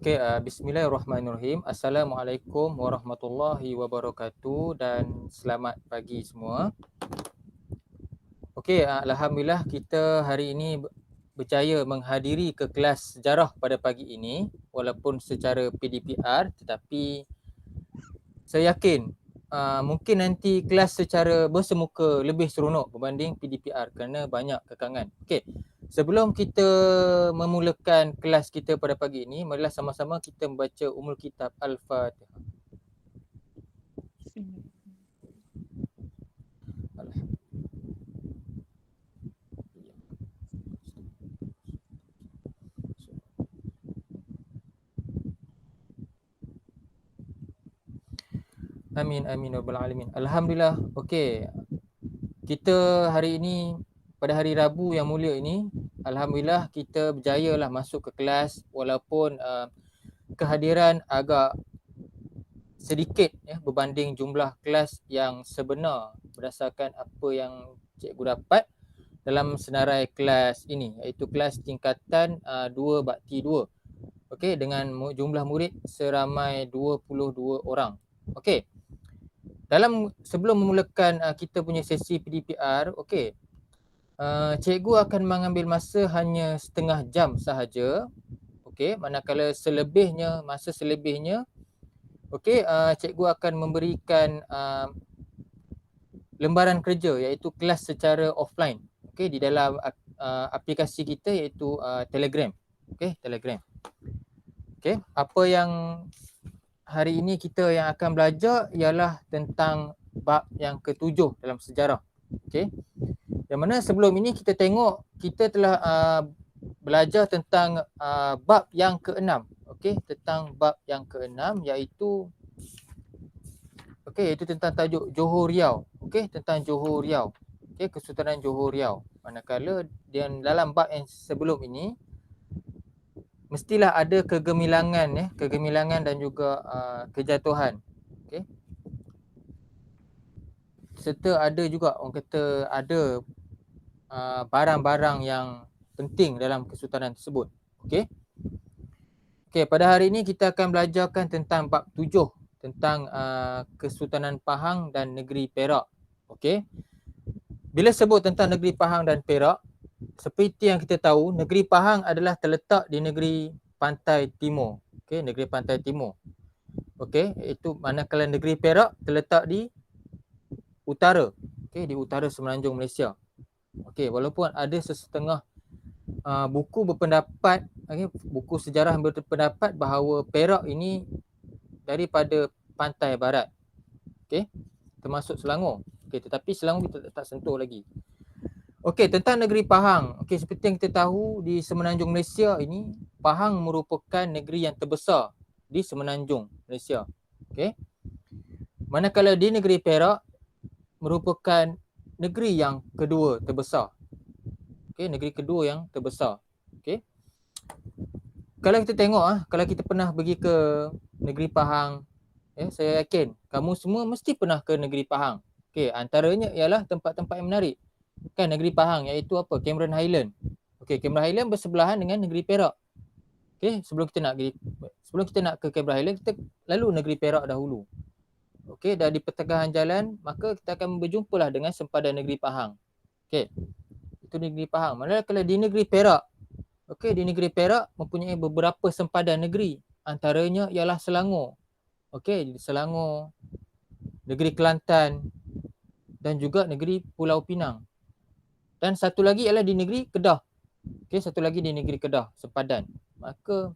Bismillahirrahmanirrahim. Assalamualaikum warahmatullahi wabarakatuh dan selamat pagi semua. Alhamdulillah kita hari ini berjaya menghadiri ke kelas sejarah pada pagi ini walaupun secara PDPR, tetapi saya yakin mungkin nanti kelas secara bersemuka lebih seronok berbanding PDPR kerana banyak kekangan. Sebelum kita memulakan kelas kita pada pagi ini, marilah sama-sama kita membaca Ummul Kitab Al-Fatihah. Amin amin rabbal alamin. Alhamdulillah. Kita hari ini pada hari Rabu yang mulia ini, alhamdulillah kita berjayalah masuk ke kelas walaupun kehadiran agak sedikit berbanding jumlah kelas yang sebenar berdasarkan apa yang cikgu dapat dalam senarai kelas ini, iaitu kelas tingkatan 2 Bakti 2. Dengan jumlah murid seramai 22 orang. Sebelum memulakan kita punya sesi PDPR, cikgu akan mengambil masa hanya setengah jam sahaja. Manakala masa selebihnya, cikgu akan memberikan lembaran kerja iaitu kelas secara offline. Di dalam aplikasi kita iaitu Telegram. Telegram. Apa yang hari ini kita yang akan belajar ialah tentang bab yang ke-7 dalam sejarah. Yang mana sebelum ini kita tengok kita telah belajar tentang bab yang ke-6. Tentang bab yang ke-6 iaitu itu tentang tajuk Johor Riau. Tentang Johor Riau. Kesultanan Johor Riau. Manakala dalam bab yang sebelum ini mestilah ada kegemilangan dan juga kejatuhan. Serta ada juga orang kata ada barang-barang yang penting dalam kesultanan tersebut. Pada hari ini kita akan belajarkan tentang bab 7 tentang Kesultanan Pahang dan Negeri Perak. Bila sebut tentang Negeri Pahang dan Perak, seperti yang kita tahu, Negeri Pahang adalah terletak di negeri pantai timur. Negeri pantai timur. Itu manakala Negeri Perak terletak di utara. Di utara semenanjung Malaysia. Walaupun ada sesetengah buku berpendapat, buku sejarah berpendapat bahawa Perak ini daripada pantai barat. Termasuk Selangor. Tetapi Selangor kita tak sentuh lagi. Tentang negeri Pahang. Seperti yang kita tahu, di semenanjung Malaysia ini, Pahang merupakan negeri yang terbesar di semenanjung Malaysia. Manakala di negeri Perak merupakan negeri yang kedua terbesar. Negeri kedua yang terbesar. Kalau kita tengok, kalau kita pernah pergi ke negeri Pahang, saya yakin kamu semua mesti pernah ke negeri Pahang. Antaranya ialah tempat-tempat yang menarik. Negeri Pahang iaitu apa? Cameron Highland. Cameron Highland bersebelahan dengan negeri Perak. Sebelum kita nak ke Cameron Highland, kita lalu negeri Perak dahulu. Dah di pertengahan jalan, maka kita akan berjumpalah dengan sempadan negeri Pahang. Itu negeri Pahang. Manakala di negeri Perak, di negeri Perak mempunyai beberapa sempadan negeri. Antaranya ialah Selangor. Selangor, negeri Kelantan dan juga negeri Pulau Pinang. Dan satu lagi ialah di negeri Kedah. Satu lagi di negeri Kedah, sempadan. Maka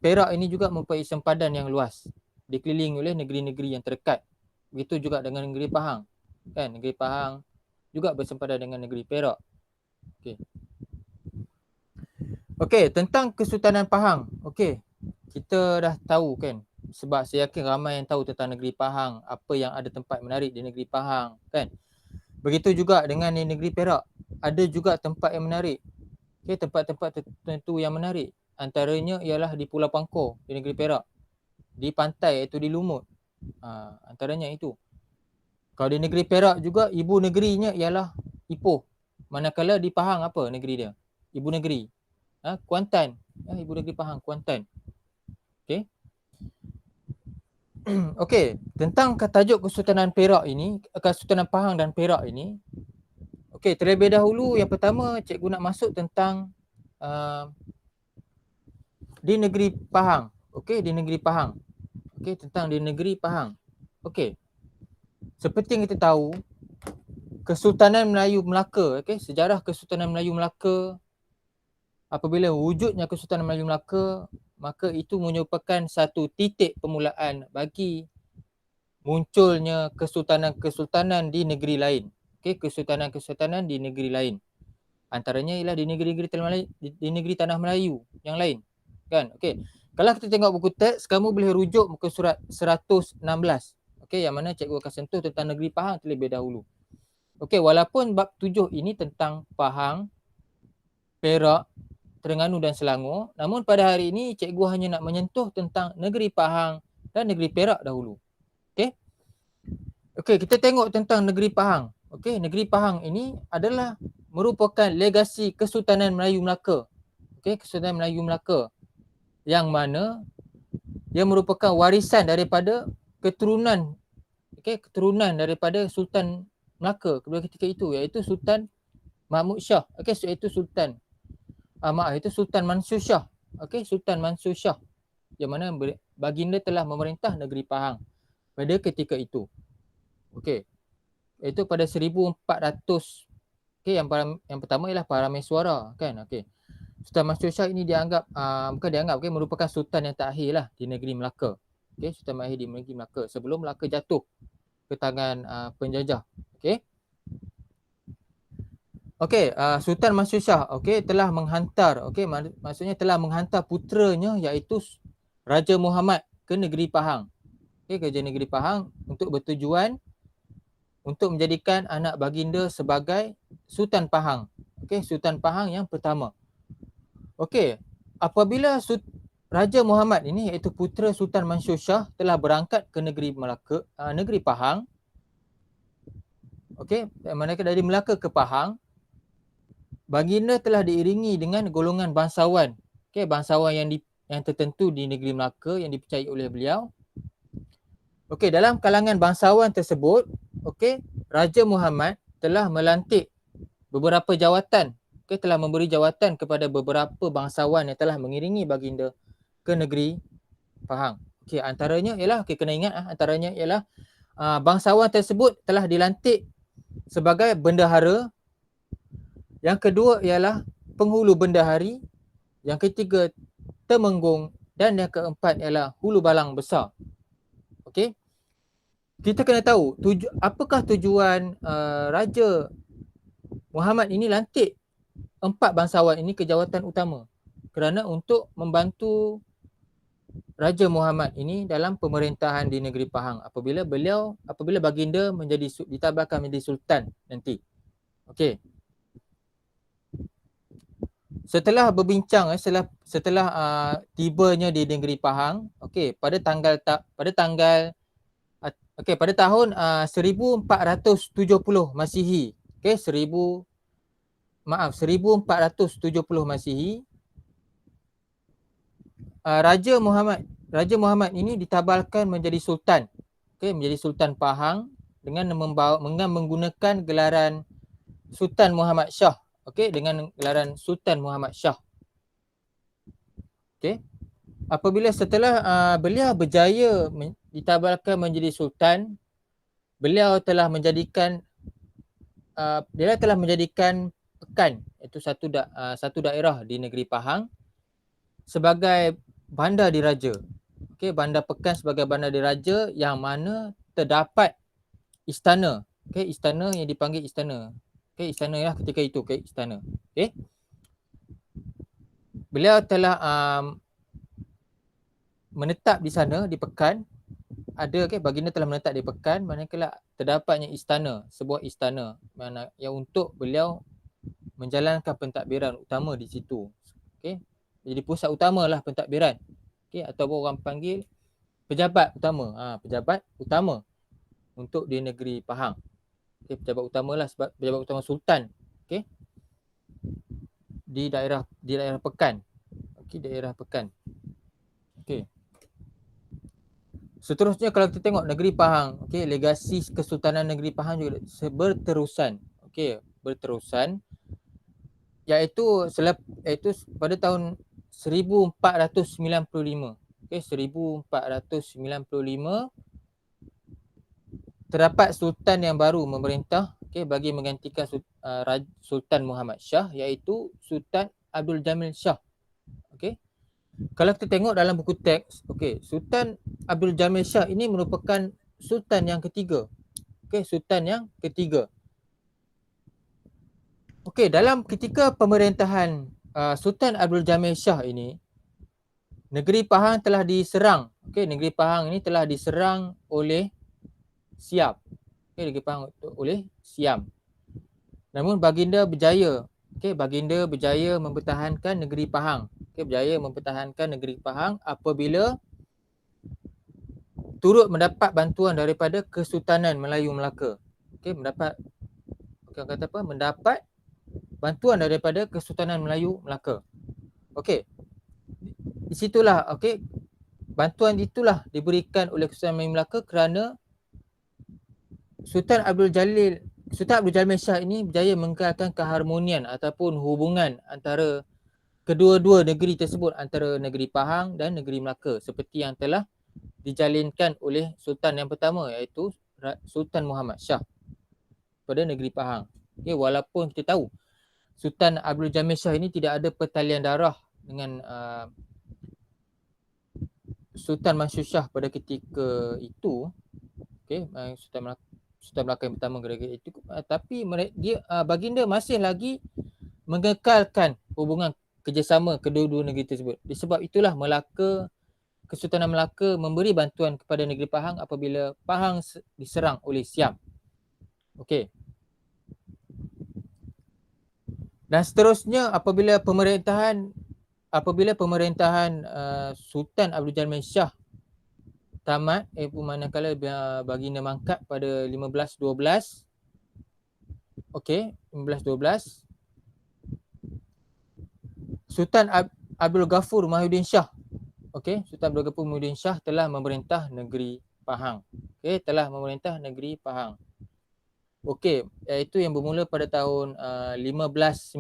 Perak ini juga mempunyai sempadan yang luas, dikelilingi oleh negeri-negeri yang terdekat. Begitu juga dengan negeri Pahang. Negeri Pahang juga bersempadan dengan negeri Perak. Tentang Kesultanan Pahang. Kita dah tahu sebab saya yakin ramai yang tahu tentang negeri Pahang, apa yang ada tempat menarik di negeri Pahang, Begitu juga dengan di negeri Perak, ada juga tempat yang menarik. Tempat-tempat tertentu yang menarik. Antaranya ialah di Pulau Pangkor di negeri Perak, di pantai iaitu di Lumut. Antaranya itu. Kalau di negeri Perak juga, ibu negerinya ialah Ipoh. Manakala di Pahang apa negeri dia? Ibu negeri. Kuantan. Ibu negeri Pahang, Kuantan. Okey. Okey, tentang tajuk Kesultanan Perak ini, Kesultanan Pahang dan Perak ini. Okey, terlebih dahulu yang pertama cikgu nak masuk tentang di negeri Pahang. Okey, di negeri Pahang. Okey, tentang di negeri Pahang. Okey. Seperti yang kita tahu, Kesultanan Melayu Melaka, okey, sejarah Kesultanan Melayu Melaka, apabila wujudnya Kesultanan Melayu Melaka, maka itu merupakan satu titik permulaan bagi munculnya kesultanan-kesultanan di negeri lain. Okey, kesultanan-kesultanan di negeri lain. Antaranya ialah di negeri-negeri di negeri tanah Melayu yang lain. Kan? Okey. Kalau kita tengok buku teks, kamu boleh rujuk muka surat 116. Okey, yang mana cikgu akan sentuh tentang negeri Pahang terlebih dahulu. Okey, walaupun bab 7 ini tentang Pahang, Perak, Terengganu dan Selangor, namun pada hari ini cikgu hanya nak menyentuh tentang negeri Pahang dan negeri Perak dahulu. Okey. Okey, kita tengok tentang negeri Pahang. Okey, negeri Pahang ini adalah merupakan legasi Kesultanan Melayu Melaka. Okey, Kesultanan Melayu Melaka yang mana dia merupakan warisan daripada keturunan, okey, keturunan daripada Sultan Melaka kedua ketika itu, iaitu Sultan Mahmud Shah. Okey, iaitu Sultan itu Sultan Mansur Shah. Okey, Sultan Mansur Shah yang mana baginda telah memerintah negeri Pahang pada ketika itu. Okey. Itu pada 1400. Okey, yang pertama ialah Parameswara, kan? Okey. Sultan Mansur Shah ini dianggap bukan dianggap, okey, merupakan sultan yang terakhir lah di negeri Melaka. Okey, sultan terakhir di negeri Melaka sebelum Melaka jatuh ke tangan penjajah. Okey. Okey, Sultan Mansur Shah, okey, telah menghantar, okey, maksudnya telah menghantar puteranya iaitu Raja Muhammad ke negeri Pahang. Okey, ke negeri Pahang untuk bertujuan untuk menjadikan anak baginda sebagai Sultan Pahang. Okey, Sultan Pahang yang pertama. Okey, apabila Raja Muhammad ini iaitu putera Sultan Mansur Shah telah berangkat ke negeri Melaka, negeri Pahang. Okey, manakah dari Melaka ke Pahang, baginda telah diiringi dengan golongan bangsawan. Okey, bangsawan yang tertentu di negeri Melaka yang dipercayai oleh beliau. Okey, dalam kalangan bangsawan tersebut, okey, Raja Muhammad telah melantik beberapa jawatan, okey, telah memberi jawatan kepada beberapa bangsawan yang telah mengiringi baginda ke negeri Pahang. Okey, antaranya ialah, okey, kena ingat antaranya ialah bangsawan tersebut telah dilantik sebagai bendahara. Yang kedua ialah penghulu bendahari. Yang ketiga temenggung dan yang keempat ialah hulu balang besar. Okey. Kita kena tahu apakah tujuan Raja Muhammad ini lantik 4 bangsawan ini ke jawatan utama. Kerana untuk membantu Raja Muhammad ini dalam pemerintahan di negeri Pahang apabila baginda ditabarkan menjadi sultan nanti. Okey. Setelah berbincang setelah tibanya di negeri Pahang, okey, pada tahun 1470 Masihi. Okey, 1470 Masihi, Raja Muhammad ini ditabalkan menjadi sultan. Okey, menjadi Sultan Pahang dengan menggunakan gelaran Sultan Muhammad Shah. Okey, dengan gelaran Sultan Muhammad Shah. Okey. Apabila setelah beliau berjaya ditabalkan menjadi sultan, beliau telah menjadikan Pekan, iaitu satu daerah di negeri Pahang sebagai bandar diraja. Okey, Bandar Pekan sebagai bandar diraja yang mana terdapat istana. Okey, istana yang dipanggil istana. Okey, istana lah ketika itu, okey, istana. Okey. Beliau telah menetap di sana di Pekan. Baginda telah menetap di Pekan, manakala terdapatnya istana, sebuah istana mana yang untuk beliau menjalankan pentadbiran utama di situ. Okey. Jadi pusat utamalah pentadbiran. Okey, ataupun orang panggil pejabat utama. Pejabat utama untuk di negeri Pahang. Okey, pejabat utamalah sebab pejabat utama sultan. Okey. Di daerah Pekan. Okey, daerah Pekan. Okey. Seterusnya kalau kita tengok negeri Pahang, okey, legasi Kesultanan Negeri Pahang juga berterusan. Okey, berterusan iaitu pada tahun 1495. Okey, 1495 terdapat sultan yang baru memerintah, okey, bagi menggantikan Sultan Muhammad Shah, iaitu Sultan Abdul Jamil Shah. Okey. Kalau kita tengok dalam buku teks, okey, Sultan Abdul Jamil Shah ini merupakan sultan yang ketiga. Okey, sultan yang ketiga. Okey, dalam ketika pemerintahan Sultan Abdul Jamil Shah ini, negeri Pahang telah diserang. Okey, negeri Pahang ini telah diserang oleh Siam. Okey, negeri Pahang oleh Siam. Namun baginda berjaya. Okey, baginda berjaya mempertahankan negeri Pahang. Okey, berjaya mempertahankan negeri Pahang apabila turut mendapat bantuan daripada Kesultanan Melayu Melaka. Okey, mendapat bantuan daripada Kesultanan Melayu Melaka. Okey. Di situlah, okey, bantuan itulah diberikan oleh Kesultanan Melayu Melaka kerana Sultan Abdul Jamil Shah ini berjaya mengekalkan keharmonian ataupun hubungan antara kedua-dua negeri tersebut, antara negeri Pahang dan negeri Melaka, seperti yang telah dijalinkan oleh Sultan yang pertama, iaitu Sultan Muhammad Shah pada negeri Pahang. Okay, walaupun kita tahu Sultan Abdul Jamil Shah ini tidak ada pertalian darah dengan Sultan Mansur Shah pada ketika itu, okay, Sultan Melaka yang pertama ketika itu, tapi baginda masih lagi mengekalkan hubungan kerjasama kedua-dua negeri tersebut. Disebab itulah Kesultanan Melaka memberi bantuan kepada negeri Pahang apabila Pahang diserang oleh Siam. Okey. Dan seterusnya apabila pemerintahan Sultan Abdul Jamil Shah tamat, manakala baginda mangkat pada 1512. Okey, 1512. Sultan Abdul Ghafur Mahyuddin Shah. Okey, Sultan Abdul Ghafur Mahyuddin Shah telah memerintah negeri Pahang. Okey, telah memerintah negeri Pahang. Okey, iaitu yang bermula pada tahun 1592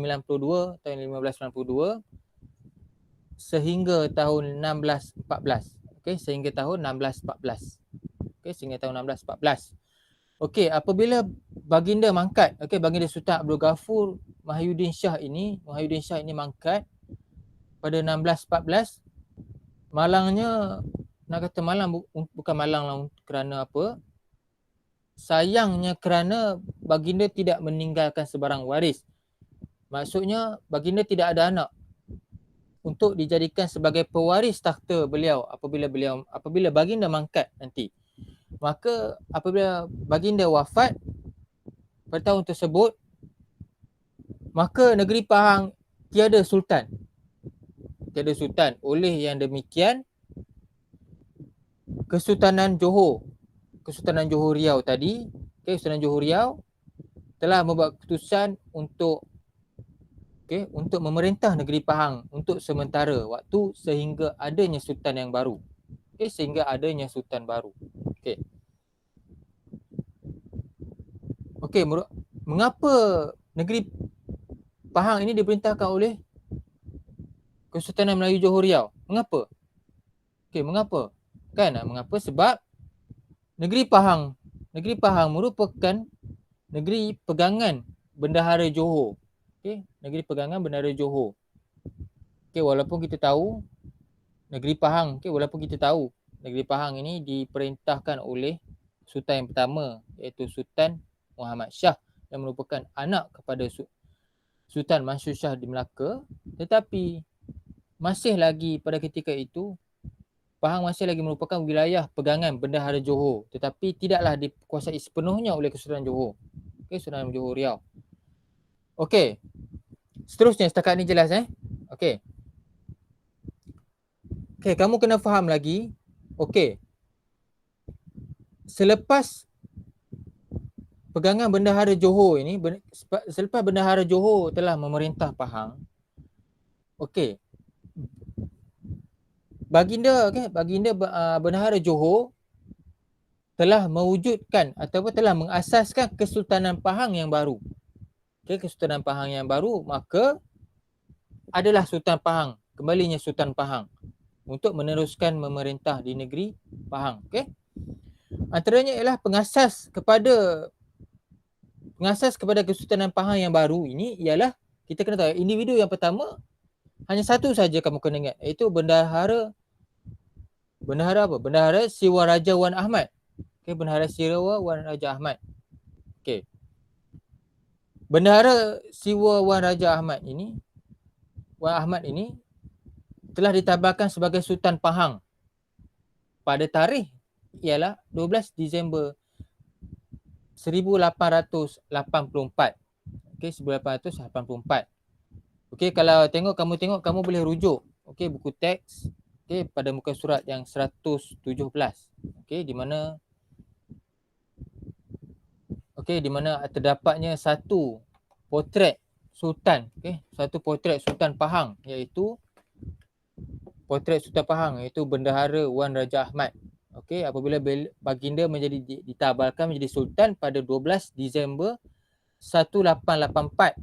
sehingga tahun 1614. Okey, sehingga tahun 1614. Okey, sehingga tahun 1614. Okey, apabila baginda mangkat, okey, baginda Sultan Abdul Ghafur Mahyuddin Shah ini mangkat pada 1614. Malangnya, nak kata malang bukan malang lah kerana apa? Sayangnya kerana baginda tidak meninggalkan sebarang waris. Maksudnya baginda tidak ada anak untuk dijadikan sebagai pewaris takhta beliau apabila baginda mangkat nanti. Maka apabila baginda wafat pada tahun tersebut, maka negeri Pahang tiada sultan. Oleh yang demikian, Kesultanan Johor Riau tadi, Kesultanan Johor Riau telah membuat keputusan untuk memerintah negeri Pahang untuk sementara waktu sehingga adanya sultan yang baru. Mengapa negeri Pahang ini diperintahkan oleh Kesultanan Melayu Johor Riau? Mengapa? Mengapa? Mengapa? Sebab negeri Pahang merupakan negeri pegangan Bendahara Johor. Negeri pegangan Bendahara Johor. Walaupun kita tahu negeri Pahang ini diperintahkan oleh sultan yang pertama, iaitu Sultan Muhammad Shah, yang merupakan anak kepada Sultan Mansur Shah di Melaka, tetapi masih lagi pada ketika itu Pahang masih lagi merupakan wilayah pegangan Bendahara Johor, tetapi tidaklah dikuasai sepenuhnya oleh Kesultanan Johor. Kesultanan Johor Riau. Okey. Seterusnya, setakat ni jelas Okey. Okey, kamu kena faham lagi. Okey. Selepas pegangan Bendahara Johor ini, selepas Bendahara Johor telah memerintah Pahang, okey, Baginda Bendahara Johor telah mewujudkan ataupun telah mengasaskan Kesultanan Pahang yang baru. Kesultanan Pahang yang baru, maka adalah Sultan Pahang, kembalinya Sultan Pahang untuk meneruskan memerintah di negeri Pahang. Antaranya ialah pengasas kepada Kesultanan Pahang yang baru ini ialah, kita kena tahu individu yang pertama hanya satu saja kamu kena ingat, iaitu Bendahara Siwa Raja Wan Ahmad. Bendahara Siwa Wan Raja Ahmad. Bendahara Siwa Wan Raja Ahmad ini telah ditabarkan sebagai Sultan Pahang pada tarikh ialah 12 Disember 1884. 1884. Kalau kamu boleh rujuk buku teks pada muka surat yang 117. Di mana terdapatnya satu potret sultan, satu potret Sultan Pahang, iaitu potret Sultan Pahang, iaitu Bendahara Wan Raja Ahmad. Apabila baginda ditabalkan menjadi sultan pada 12 Disember 1884.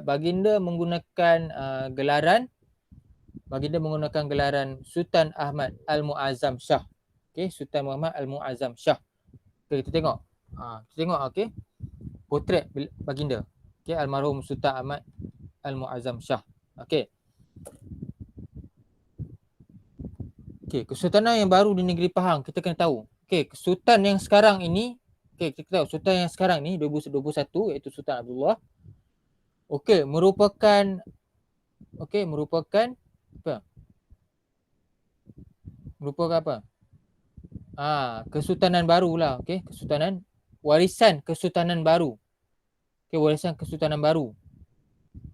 Baginda menggunakan gelaran Sultan Ahmad Al-Muazzam Shah. Sultan Muhammad Al-Muazzam Shah. Kita tengok. Potret baginda. Almarhum Sultan Ahmad Al-Muazzam Shah. Kesultanan yang baru di negeri Pahang, kita kena tahu. Sultan yang sekarang ini, kita tahu Sultan yang sekarang ni 2021 iaitu Sultan Abdullah. Merupakan apa? Kesultanan barulah, kesultanan, warisan kesultanan baru. Warisan kesultanan baru.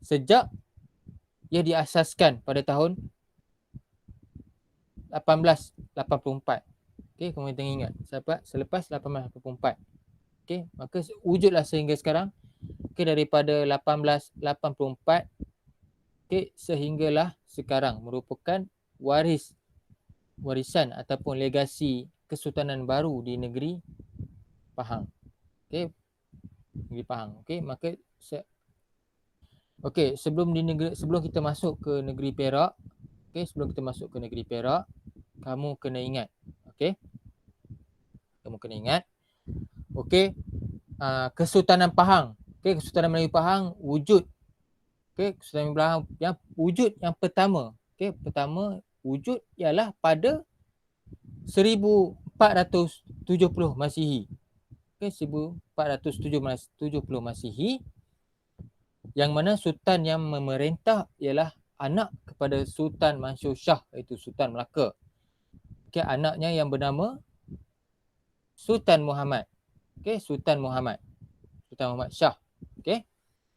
Sejak ia diasaskan pada tahun 1884. Kamu tengok ingat, selepas 1884. Maka wujudlah sehingga sekarang. Daripada 1884 sehinggalah sekarang merupakan warisan ataupun legasi kesultanan baru di negeri Pahang. Negeri Pahang. Maka sebelum kita masuk ke negeri Perak, kamu kena ingat. Kesultanan Pahang. Kesultanan Melayu Pahang wujud. Kesultanan Melayu Pahang yang wujud yang pertama. Pertama wujud ialah pada 1470 Masihi. 1470 Masihi, yang mana sultan yang memerintah ialah anak kepada Sultan Mansur Shah, iaitu Sultan Melaka. Anaknya yang bernama Sultan Muhammad. Sultan Muhammad Shah.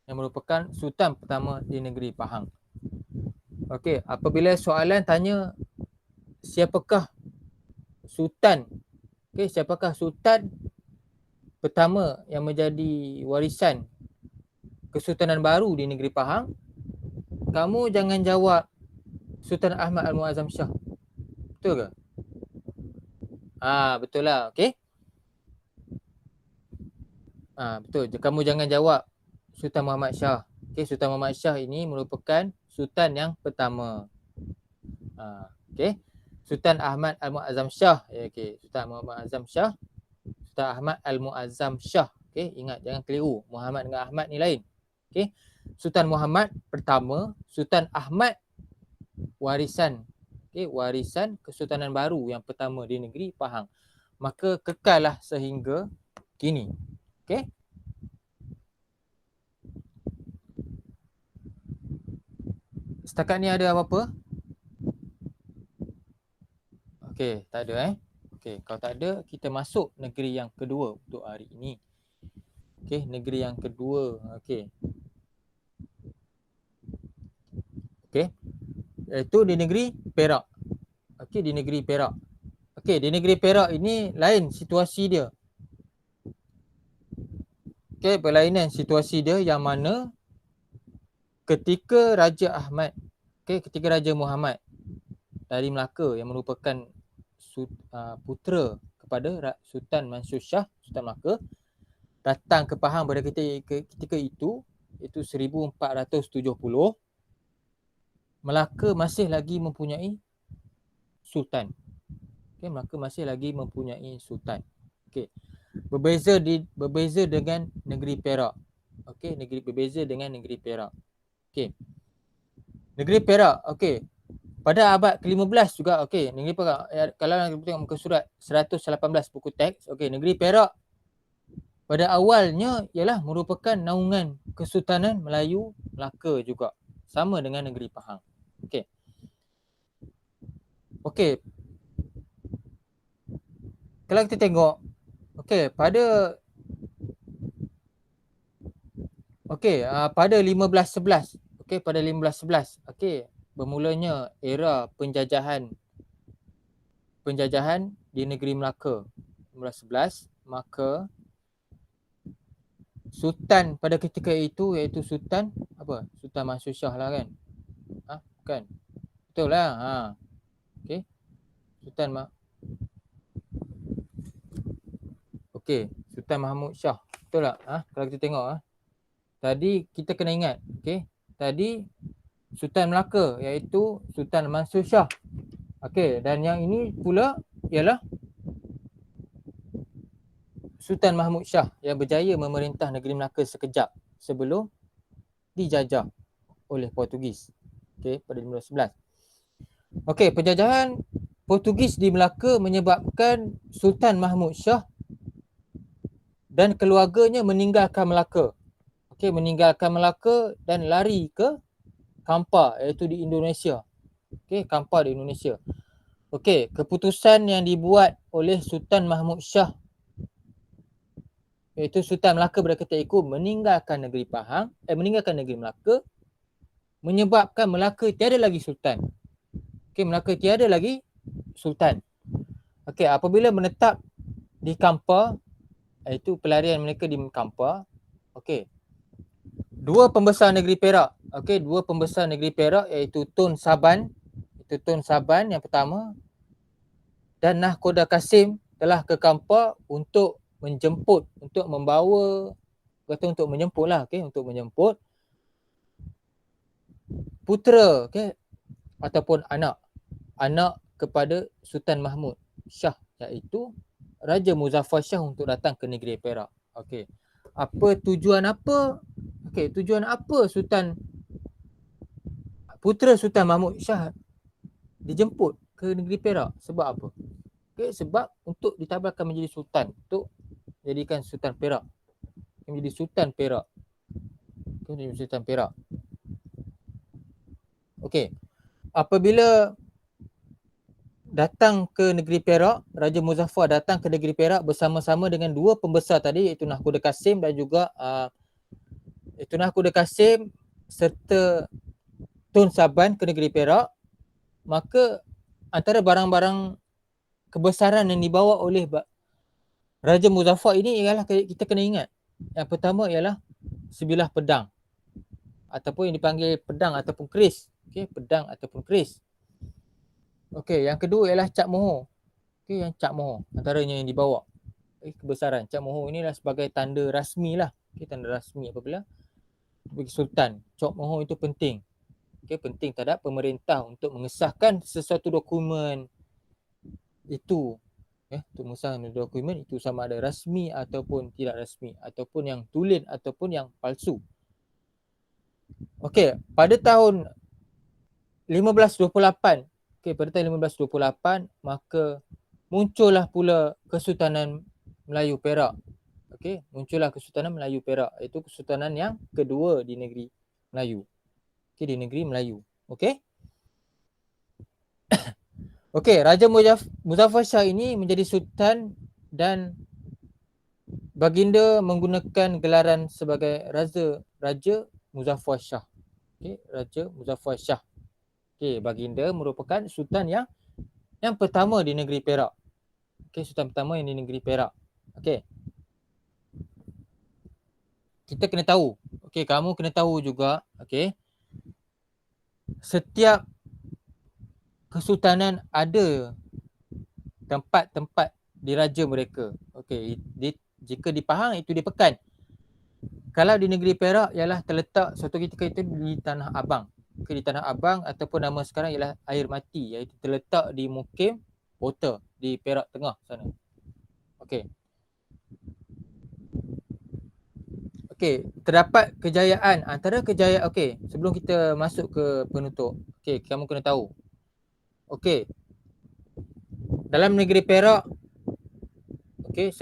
Yang merupakan sultan pertama di negeri Pahang. Apabila soalan tanya siapakah sultan, siapakah sultan pertama yang menjadi warisan kesultanan baru di negeri Pahang, kamu jangan jawab Sultan Ahmad Al-Muazzam Shah. Betul ke? Betul lah. Betul. Kamu jangan jawab Sultan Muhammad Shah. Sultan Muhammad Shah ini merupakan sultan yang pertama. Sultan Ahmad Al-Muazzam Shah. Sultan Muhammad Azam Shah. Sultan Ahmad Al-Muazzam Shah. Ingat, jangan keliru. Muhammad dengan Ahmad ni lain. Sultan Muhammad pertama, Sultan Ahmad warisan. Warisan kesultanan baru yang pertama di negeri Pahang. Maka kekallah sehingga kini. Setakat ni ada apa-apa? Tak ada kalau tak ada, kita masuk negeri yang kedua untuk hari ini. Negeri yang kedua. Iaitu di negeri Perak. Di negeri Perak. Di negeri Perak ini lain situasi dia. Berlainan situasi dia, yang mana ketika Raja Ahmad, ketika Raja Muhammad dari Melaka yang merupakan putera kepada Sultan Mansur Shah, Sultan Melaka, datang ke Pahang pada ketika itu 1470. Melaka masih lagi mempunyai sultan. Okay, Melaka masih lagi mempunyai sultan. Okay. Berbeza dengan negeri Perak. Okey, berbeza dengan negeri Perak. Okey. Negeri Perak, okey. Pada abad ke-15 juga, okey, negeri Perak, kalau kita tengok muka surat 118 buku teks, okey, negeri Perak pada awalnya ialah merupakan naungan Kesultanan Melayu Melaka juga. Sama dengan negeri Pahang. Okey. Okey. Kalau kita tengok, okey, pada 1511, okey, pada 1511, okey, bermulanya era penjajahan di negeri Melaka. 1511, maka sultan pada ketika itu iaitu Sultan apa? Sultan Mansur Shah lah kan? Bukan. Betul lah. Okey. Sultan Mahmud Shah. Betul tak? Kalau kita tengok tadi kita kena ingat, okey. Tadi Sultan Melaka iaitu Sultan Mansur Shah. Okey, dan yang ini pula ialah Sultan Mahmud Shah yang berjaya memerintah negeri Melaka sekejap sebelum dijajah oleh Portugis. Okey, pada 1511. Okey, penjajahan Portugis di Melaka menyebabkan Sultan Mahmud Shah dan keluarganya meninggalkan Melaka. Okey, meninggalkan Melaka dan lari ke Kampar iaitu di Indonesia. Okey, Kampar di Indonesia. Okey, keputusan yang dibuat oleh Sultan Mahmud Shah iaitu Sultan Melaka pada ketika itu meninggalkan negeri Pahang, meninggalkan negeri Melaka, menyebabkan Melaka tiada lagi sultan. Okey, Melaka tiada lagi sultan. Okey, apabila menetap di Kampar, iaitu pelarian mereka di Kampar. Okey. Dua pembesar negeri Perak. Okey, dua pembesar negeri Perak iaitu Tun Saban, itu Tun Saban yang pertama, dan Nahkoda Kasim telah ke Kampar untuk menjemput, untuk membawa, untuk menjemput lah, okey, untuk menjemput putera, okey, ataupun anak kepada Sultan Mahmud Shah iaitu Raja Muzaffar Shah untuk datang ke negeri Perak. Okey. Tujuan apa putera Sultan Mahmud Shah dijemput ke negeri Perak? Sebab apa? Okey, sebab untuk ditabalkan menjadi sultan, untuk jadikan Sultan Perak. Menjadi Sultan Perak. Menjadi Sultan Perak. Okey. Apabila datang ke negeri Perak, Raja Muzaffar datang ke negeri Perak bersama-sama dengan dua pembesar tadi iaitu Nahkoda Kasim dan juga Nahkoda Kasim serta Tun Saban ke negeri Perak, maka antara barang-barang kebesaran yang dibawa oleh Raja Muzaffar ini ialah kita kena ingat. Yang pertama ialah sebilah pedang ataupun yang dipanggil pedang ataupun keris. Okey, pedang ataupun keris. Okey, yang kedua ialah cap mohor. Okey, yang cap mohor antaranya yang dibawa. Kebesaran. Cap mohor inilah sebagai tanda rasmi lah. Okey, tanda rasmi apabila bagi sultan. Cap mohor itu penting. Okey, penting terhadap pemerintah untuk mengesahkan sesuatu dokumen itu. Untuk mengesahkan dokumen itu sama ada rasmi ataupun tidak rasmi, ataupun yang tulen ataupun yang palsu. Okey, pada tahun 1528, pada tahun 1528 maka muncullah pula Kesultanan Melayu Perak. Okey, muncullah Kesultanan Melayu Perak, iaitu kesultanan yang kedua di negeri Melayu. Okey, di negeri Melayu. Okey. Okey, Raja Muzaffar Shah ini menjadi sultan dan baginda menggunakan gelaran sebagai Raja Muzaffar Shah. Okey, Raja Muzaffar Shah. Okey, baginda merupakan sultan yang pertama di negeri Perak. Okey, sultan pertama yang di negeri Perak. Okey. Kita kena tahu. Okey, kamu kena tahu juga, okey. Setiap kesultanan ada tempat-tempat diraja mereka. Okey, jika di Pahang itu di Pekan. Kalau di negeri Perak ialah terletak suatu ketika itu di Tanah Abang. Di Tanah Abang ataupun nama sekarang ialah Air Mati, iaitu terletak di Mukim Kota di Perak Tengah sana. Okey. Okey, terdapat kejayaan antara kejayaan. Okey, sebelum kita masuk ke penutup. Okey, kamu kena tahu. Okey. Dalam negeri Perak, okey,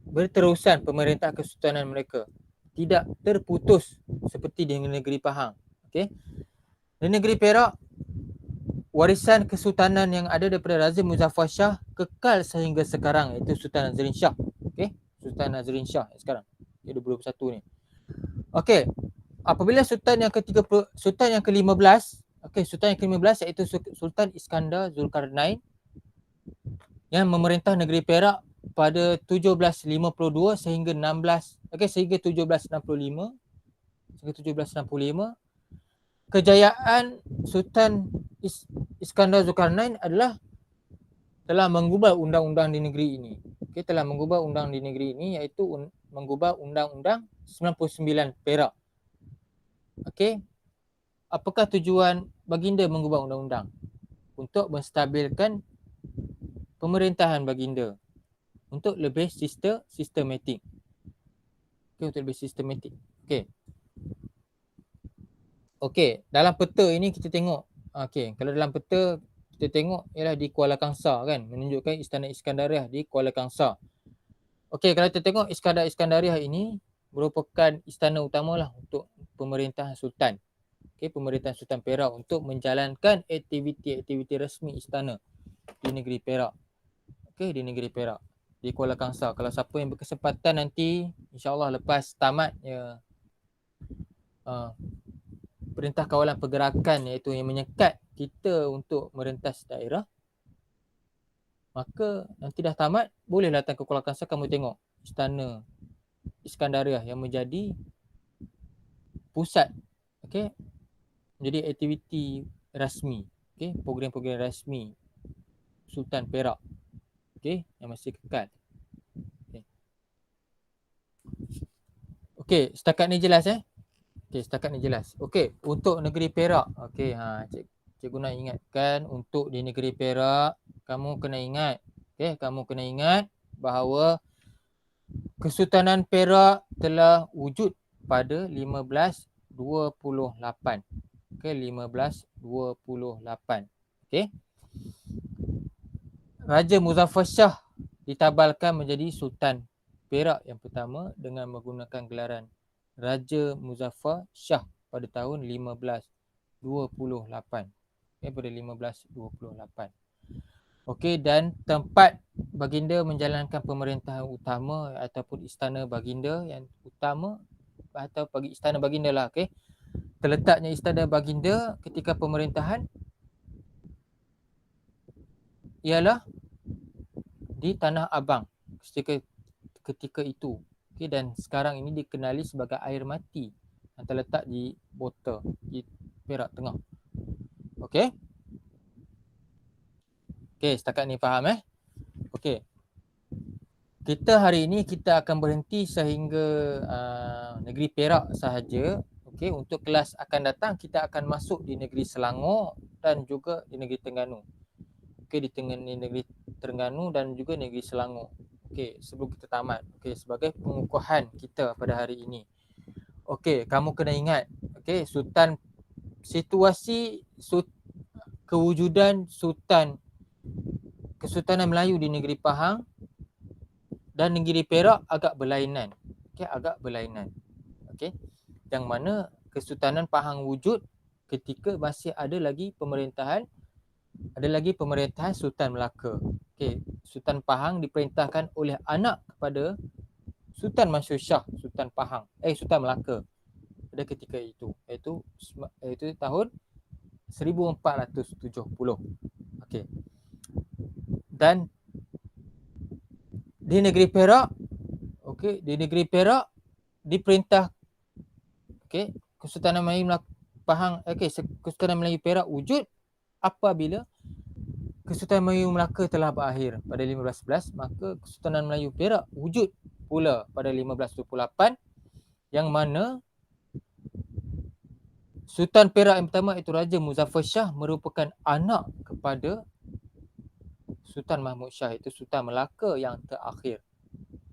berterusan pemerintah kesultanan mereka. Tidak terputus seperti di negeri Pahang. Okey. Di negeri Perak, warisan kesultanan yang ada daripada Raja Muzaffar Shah kekal sehingga sekarang, iaitu Sultan Nazrin Shah. Okey, Sultan Nazrin Shah sekarang. Dia 21 ni. Okey. Apabila Sultan yang Sultan yang ke-15, okey, Sultan yang ke-15 iaitu Sultan Iskandar Zulkarnain yang memerintah negeri Perak pada 1752 sehingga 1765 kejayaan Sultan Iskandar Zulkarnain adalah telah mengubah undang-undang di negeri ini. Okay, telah mengubah undang di negeri ini iaitu mengubah undang-undang 99 Perak. Okey. Apakah tujuan baginda mengubah undang-undang? Untuk menstabilkan pemerintahan baginda untuk lebih sistematik. Okey, untuk lebih sistematik. Okey. Okey, dalam peta ini kita tengok. Okey, kalau dalam peta kita tengok ialah di Kuala Kangsar kan, menunjukkan Istana Iskandariah di Kuala Kangsar. Okey, kalau kita tengok Iskandariah ini merupakan istana utamalah untuk pemerintahan sultan. Okey, pemerintahan Sultan Perak untuk menjalankan aktiviti-aktiviti resmi istana di negeri Perak. Okey, di negeri Perak, di Kuala Kangsar. Kalau siapa yang berkesempatan nanti, insya-Allah lepas tamat ya Perintah Kawalan Pergerakan, iaitu yang menyekat kita untuk merentas daerah, maka nanti dah tamat, boleh datang ke Kuala Kangsar, kamu tengok Istana Iskandariah yang menjadi pusat, okey, menjadi aktiviti rasmi, okey, program-program rasmi Sultan Perak, okey, yang masih kekal. Okey, setakat ni jelas Okey, setakat ni jelas. Okey, untuk negeri Perak. Okey, cikgu nak ingatkan untuk di negeri Perak, kamu kena ingat. Okey, kamu kena ingat bahawa Kesultanan Perak telah wujud pada 1528. Okey, 1528. Okey. Raja Muzaffar Shah ditabalkan menjadi Sultan Perak yang pertama dengan menggunakan gelaran Raja Muzaffar Shah pada tahun 1528. Okay, pada 1528. Okey, dan tempat baginda menjalankan pemerintahan utama ataupun istana baginda yang utama atau bagi istana baginda lah, okey. Terletaknya istana baginda ketika pemerintahan ialah di Tanah Abang ketika itu. Okay, dan sekarang ini dikenali sebagai Air Mati yang terletak di Bota, di Perak Tengah. Okey. Okey, setakat ni faham Okey. Kita hari ini kita akan berhenti sehingga negeri Perak sahaja. Okey, untuk kelas akan datang kita akan masuk di negeri Selangor dan juga di negeri Terengganu. Okey, di negeri Terengganu dan juga negeri Selangor. Okey, sebelum kita tamat. Okey, sebagai pengukuhan kita pada hari ini. Okey, kamu kena ingat. Okey, situasi kewujudan Kesultanan Melayu di negeri Pahang dan negeri Perak agak berlainan. Okey, agak berlainan. Okey. Yang mana Kesultanan Pahang wujud ketika masih ada lagi pemerintahan Sultan Melaka. Okey, Sultan Pahang diperintahkan oleh anak kepada Sultan Mansur Shah, Sultan Melaka pada ketika itu, iaitu tahun 1470. Okey. Dan di negeri Perak, okey, di negeri Perak diperintah, okey, Kesultanan Melayu Pahang, okey, Kesultanan Melayu Perak wujud apabila Kesultanan Melayu Melaka telah berakhir pada 1511, maka Kesultanan Melayu Perak wujud pula pada 1528, yang mana Sultan Perak yang pertama iaitu Raja Muzaffar Shah merupakan anak kepada Sultan Mahmud Shah, iaitu Sultan Melaka yang terakhir.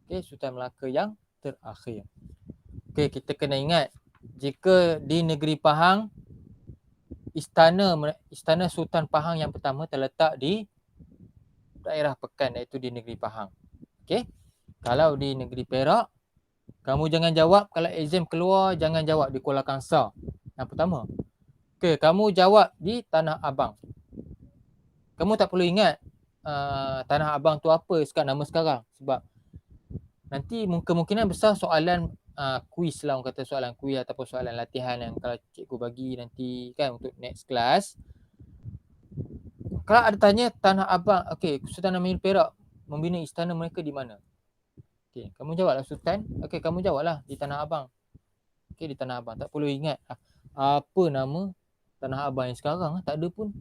Okey, Sultan Melaka yang terakhir. Okey, kita kena ingat, jika di negeri Pahang, istana Sultan Pahang yang pertama terletak di daerah Pekan, iaitu di negeri Pahang. Okey. Kalau di negeri Perak, kamu jangan jawab, kalau exam keluar jangan jawab di Kuala Kangsar yang pertama. Okey, kamu jawab di Tanah Abang. Kamu tak perlu ingat Tanah Abang tu apa nama sekarang, sebab nanti kemungkinan besar soalan kuis lah, orang kata soalan kuis ataupun soalan latihan yang kalau cikgu bagi nanti kan untuk next class. Kalau ada tanya Tanah Abang, okey, Sultan Melayu Perak membina istana mereka di mana? Okey, kamu jawablah Sultan. Okey, kamu jawablah di Tanah Abang. Okey, di Tanah Abang. Tak perlu ingat apa nama Tanah Abang yang sekarang, tak ada pun.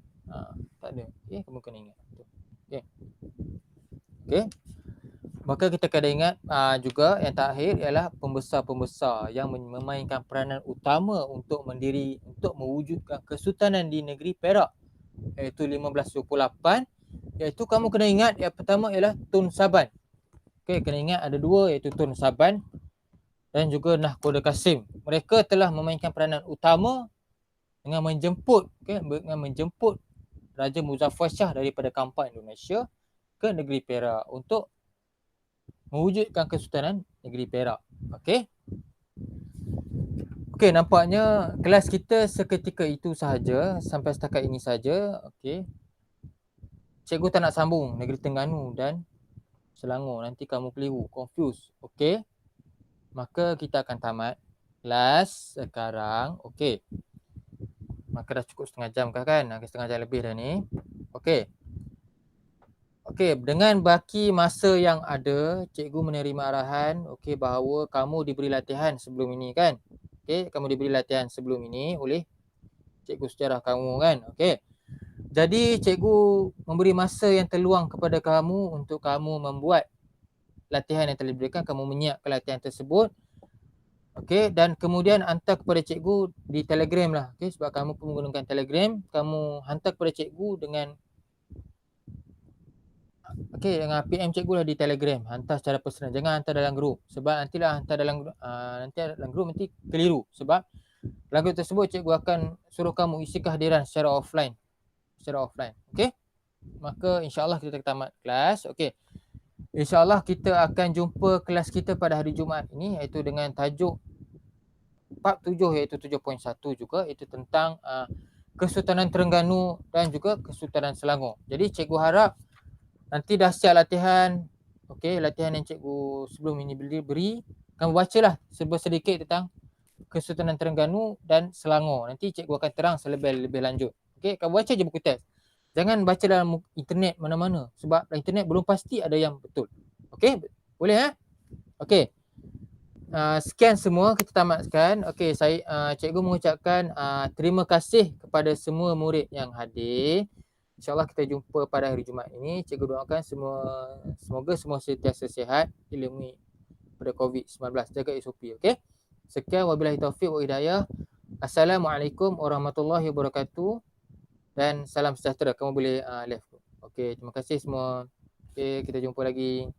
Tak ada. Okey, kamu kena ingat. Okey. Okey. Maka kita kena ingat juga yang terakhir ialah pembesar-pembesar yang memainkan peranan utama untuk mewujudkan kesultanan di negeri Perak, iaitu 1528, iaitu kamu kena ingat yang pertama ialah Tun Saban. Okey, kena ingat ada dua, iaitu Tun Saban dan juga Nahkoda Kasim. Mereka telah memainkan peranan utama dengan menjemput Raja Muzaffar Shah daripada Kampar Indonesia ke negeri Perak untuk mewujudkan kesultanan negeri Perak. Okey. Okey, nampaknya kelas kita seketika itu sahaja, sampai setakat ini saja. Okey. Cikgu tak nak sambung Negeri Terengganu dan Selangor, nanti kamu keliru, confuse. Okey. Maka kita akan tamat kelas sekarang. Okey. Maka dah cukup setengah jam kan? Setengah jam lebih dah ni. Okey. Okey, dengan baki masa yang ada, cikgu menerima arahan bahawa kamu diberi latihan sebelum ini kan? Okey, kamu diberi latihan sebelum ini oleh cikgu sejarah kamu kan? Okey. Jadi cikgu memberi masa yang terluang kepada kamu untuk kamu membuat latihan yang telah diberikan, kamu menyiapkan latihan tersebut. Okey, dan kemudian hantar kepada cikgu di Telegram lah. Okey, sebab kamu pun menggunakan Telegram, kamu hantar kepada cikgu dengan dengan PM cikgu lah di Telegram, hantar secara personal, jangan hantar dalam grup, sebab nantilah hantar dalam grup nanti keliru, sebab dalam grup tersebut cikgu akan suruh kamu isi kehadiran secara offline. Okey, maka insyaAllah kita tamat kelas. Okey, insyaAllah kita akan jumpa kelas kita pada hari Jumaat ini, iaitu dengan tajuk bab 7, iaitu 7.1 juga, iaitu tentang Kesultanan Terengganu dan juga Kesultanan Selangor. Jadi cikgu harap nanti dah siap latihan. Okey, latihan yang cikgu sebelum ini beri, kamu bacalah sedikit tentang Kesultanan Terengganu dan Selangor. Nanti cikgu akan terang lebih lanjut. Okey, kamu baca je buku teks. Jangan baca dalam internet mana-mana, sebab dalam internet belum pasti ada yang betul. Okey, boleh Okey. Sekian semua, kita tamatkan. Okey, cikgu mengucapkan terima kasih kepada semua murid yang hadir. InsyaAllah kita jumpa pada hari Jumaat ini. Cikgu doakan semoga semua sentiasa sihat, dilindungi pada COVID-19, jaga SOP. Okey. Sekian, wabillahi taufiq wa hidayah. Assalamualaikum warahmatullahi wabarakatuh dan salam sejahtera. Kamu boleh left. Okey, terima kasih semua. Okey, kita jumpa lagi.